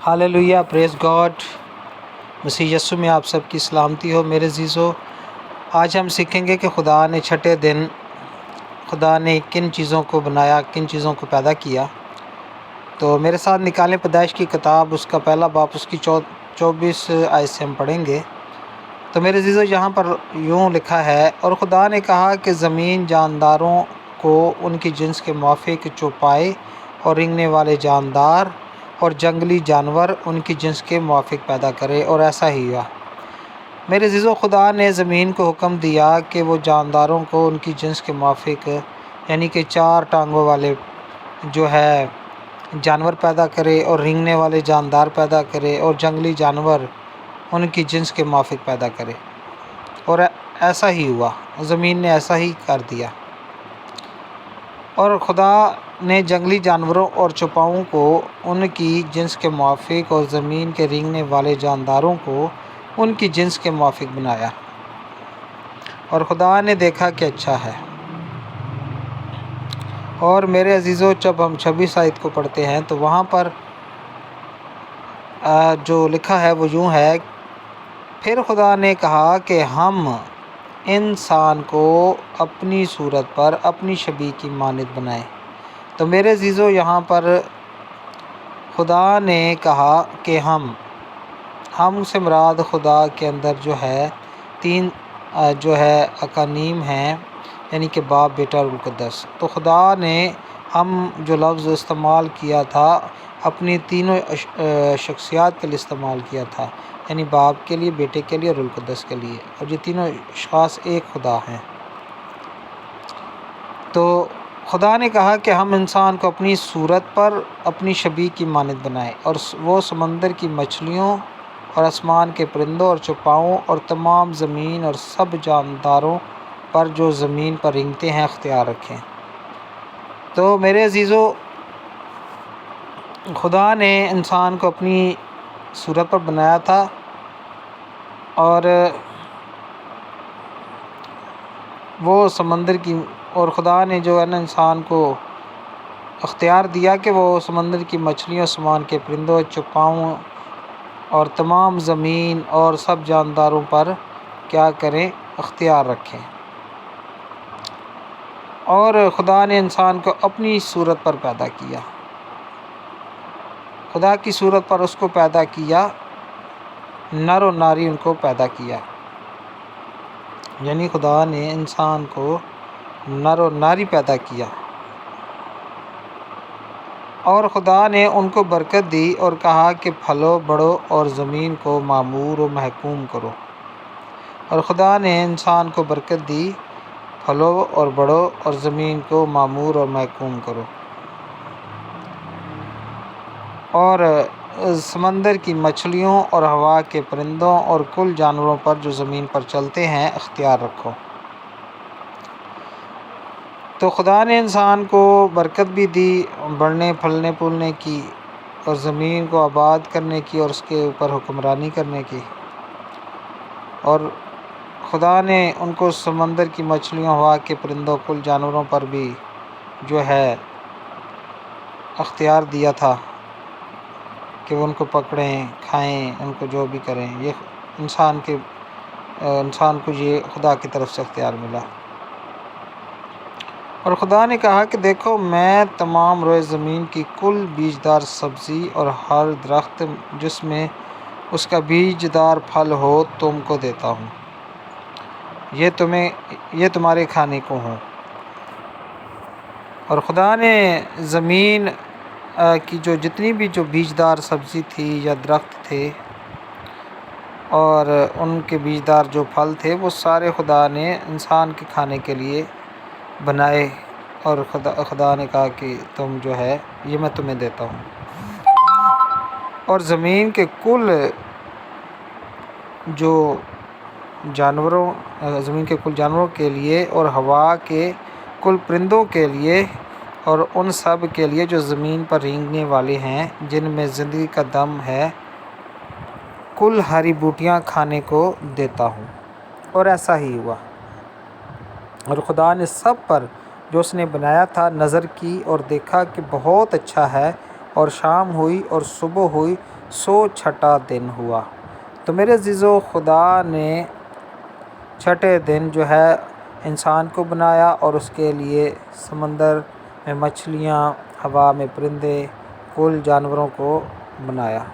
ہاللیلویہ، پریز God. مسیح یسوع میں آپ سب کی سلامتی ہو میرے عزیزو۔ آج ہم سیکھیں گے کہ خدا نے چھٹے دن خدا نے کن چیزوں کو بنایا، کن چیزوں کو پیدا کیا۔ تو میرے ساتھ نکالیں پیدائش کی کتاب، اس کا پہلا باب، اس کی 24 آیت سے ہم پڑھیں گے۔ تو میرے عزیزو، یہاں پر یوں لکھا ہے، اور خدا نے کہا کہ زمین جانداروں کو ان کی جنس کے موافق چوپائے اور رینگنے والے جاندار اور جنگلی جانور ان کی جنس کے موافق پیدا کرے، اور ایسا ہی ہوا۔ میرے عزیزو، خدا نے زمین کو حکم دیا کہ وہ جانداروں کو ان کی جنس کے موافق، یعنی کہ 4 ٹانگوں والے جو ہے جانور پیدا کرے، اور رینگنے والے جاندار پیدا کرے، اور جنگلی جانور ان کی جنس کے موافق پیدا کرے، اور ایسا ہی ہوا۔ زمین نے ایسا ہی کر دیا۔ اور خدا نے جنگلی جانوروں اور چوپاؤں کو ان کی جنس کے موافق، اور زمین کے رینگنے والے جانداروں کو ان کی جنس کے موافق بنایا، اور خدا نے دیکھا کہ اچھا ہے۔ اور میرے عزیزو، جب ہم 26 آیت کو پڑھتے ہیں تو وہاں پر جو لکھا ہے وہ یوں ہے، پھر خدا نے کہا کہ ہم انسان کو اپنی صورت پر اپنی شبیہ کی مانند بنائیں۔ تو میرے عزیزو، یہاں پر خدا نے کہا کہ ہم سے مراد خدا کے اندر جو ہے 3 جو ہے اقانیم ہیں، یعنی کہ باپ، بیٹا اور روح القدس۔ تو خدا نے ہم جو لفظ استعمال کیا تھا اپنی تینوں شخصیات کے لیے استعمال کیا تھا، یعنی باپ کے لیے، بیٹے کے لیے اور روح القدس کے لیے، اور یہ تینوں اشخاص ایک خدا ہیں۔ تو خدا نے کہا کہ ہم انسان کو اپنی صورت پر اپنی شبیہ کی مانند بنائیں، اور وہ سمندر کی مچھلیوں اور آسمان کے پرندوں اور چوپاؤں اور تمام زمین اور سب جانداروں پر جو زمین پر رینگتے ہیں اختیار رکھیں۔ تو میرے عزیزو، خدا نے انسان کو اپنی صورت پر بنایا تھا، اور وہ سمندر کی، اور خدا نے جو ہے نا انسان کو اختیار دیا کہ وہ سمندر کی مچھلیوں، آسمان کے پرندوں، چوپاؤں اور تمام زمین اور سب جانداروں پر کیا کریں؟ اختیار رکھیں۔ اور خدا نے انسان کو اپنی صورت پر پیدا کیا، خدا کی صورت پر اس کو پیدا کیا، نر و ناری ان کو پیدا کیا، یعنی خدا نے انسان کو نر و ناری پیدا کیا، اور خدا نے ان کو برکت دی اور کہا کہ پھلو، بڑھو اور زمین کو معمور و محکوم کرو۔ اور خدا نے انسان کو برکت دی، پھلو اور بڑھو اور زمین کو معمور اور محکوم کرو، اور سمندر کی مچھلیوں اور ہوا کے پرندوں اور کل جانوروں پر جو زمین پر چلتے ہیں اختیار رکھو۔ تو خدا نے انسان کو برکت بھی دی، بڑھنے، پھلنے پھولنے کی، اور زمین کو آباد کرنے کی، اور اس کے اوپر حکمرانی کرنے کی۔ اور خدا نے ان کو سمندر کی مچھلیوں، ہوا کے پرندوں، کل جانوروں پر بھی جو ہے اختیار دیا تھا کہ وہ ان کو پکڑیں، کھائیں، ان کو جو بھی کریں۔ یہ انسان کو یہ خدا کی طرف سے اختیار ملا۔ اور خدا نے کہا کہ دیکھو، میں تمام روئے زمین کی کل بیجدار سبزی اور ہر درخت جس میں اس کا بیجدار پھل ہو تم کو دیتا ہوں، یہ تمہارے کھانے کو ہوں۔ اور خدا نے زمین کی جو جتنی بھی جو بیجدار سبزی تھی یا درخت تھے، اور ان کے بیجدار جو پھل تھے، وہ سارے خدا نے انسان کے کھانے کے لیے بنائے، اور خدا نے کہا کہ تم جو ہے یہ میں تمہیں دیتا ہوں۔ اور زمین کے کل جانوروں کے لیے، اور ہوا کے کل پرندوں کے لیے، اور ان سب کے لیے جو زمین پر رینگنے والے ہیں، جن میں زندگی کا دم ہے، کل ہری بوٹیاں کھانے کو دیتا ہوں۔ اور ایسا ہی ہوا۔ اور خدا نے سب پر جو اس نے بنایا تھا نظر کی، اور دیکھا کہ بہت اچھا ہے، اور شام ہوئی اور صبح ہوئی، سو چھٹا دن ہوا۔ تو میرے عزیزو، خدا نے چھٹے دن جو ہے انسان کو بنایا اور اس کے لیے سمندر میں مچھلیاں، ہوا میں پرندے، کل جانوروں کو بنایا،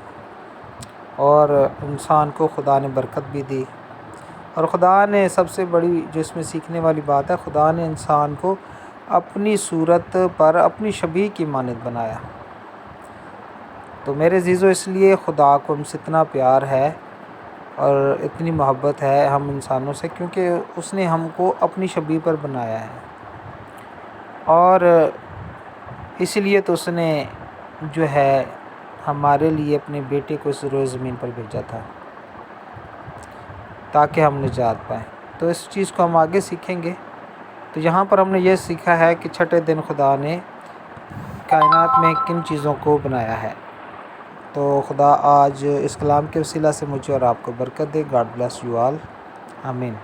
اور انسان کو خدا نے برکت بھی دی۔ اور خدا نے سب سے بڑی جو اس میں سیکھنے والی بات ہے، خدا نے انسان کو اپنی صورت پر اپنی شبیہ کی مانند بنایا۔ تو میرے عزیزو، اس لیے خدا کو ہم سے اتنا پیار ہے اور اتنی محبت ہے ہم انسانوں سے، کیونکہ اس نے ہم کو اپنی شبیہ پر بنایا ہے، اور اس لیے تو اس نے جو ہے ہمارے لیے اپنے بیٹے کو اس روئے زمین پر بھیجا تھا تاکہ ہم نجات پائیں۔ تو اس چیز کو ہم آگے سیکھیں گے۔ تو یہاں پر ہم نے یہ سیکھا ہے کہ چھٹے دن خدا نے کائنات میں کن چیزوں کو بنایا ہے۔ تو خدا آج اس کلام کے وسیلہ سے مجھے اور آپ کو برکت دے۔ گاڈ بلیس یو آل، آمین۔